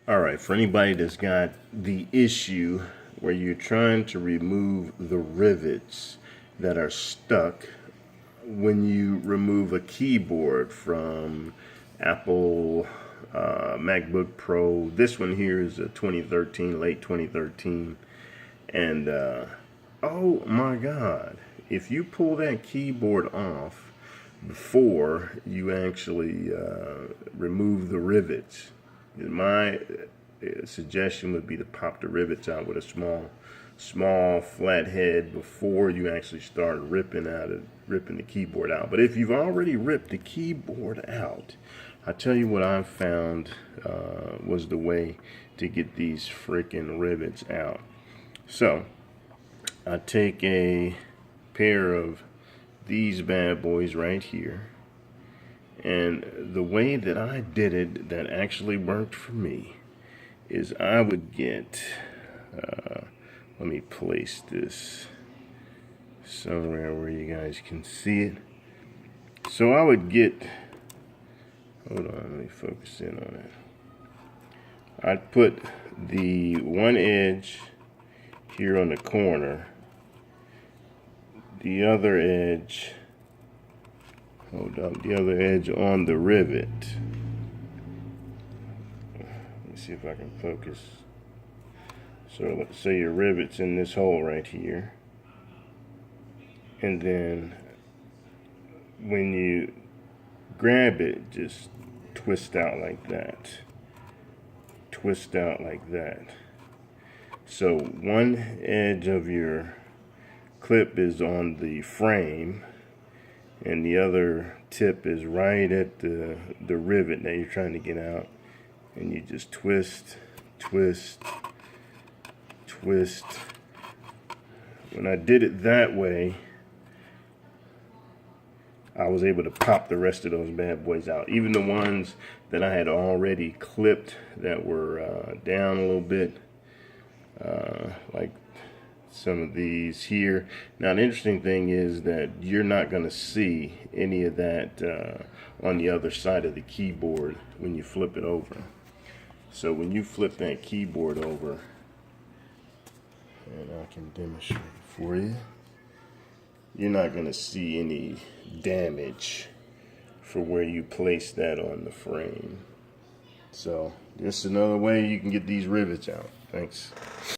All right, for anybody that's got the issue where you're trying to remove the rivets that are stuck when you remove a keyboard from Apple MacBook Pro. This one here is a 2013, late 2013. And oh my God, if you pull that keyboard off before you actually remove the rivets, my suggestion would be to pop the rivets out with a small flat head before you actually start ripping the keyboard out. But if you've already ripped the keyboard out, I tell you what I found was the way to get these freaking rivets out. So I take a pair of these bad boys right here, and the way that I did it that actually worked for me is I would get let me place this somewhere where you guys can see it. So I would get, hold on, let me focus in on it. I'd put the one edge here on the corner, the other edge, hold up, the other edge on the rivet. Let me see if I can focus. So let's say your rivet's in this hole right here, and then when you grab it, just twist out like that. Twist out like that. So one edge of your clip is on the frame, and the other tip is right at the rivet that you're trying to get out, and you just twist, twist, twist. When I did it that way, I was able to pop the rest of those bad boys out, even the ones that I had already clipped that were down a little bit, like some of these here. Now the interesting thing is that you're not going to see any of that on the other side of the keyboard when you flip it over. So when you flip that keyboard over, and I can demonstrate for you, you're not going to see any damage for where you place that on the frame. So this is another way you can get these rivets out. Thanks.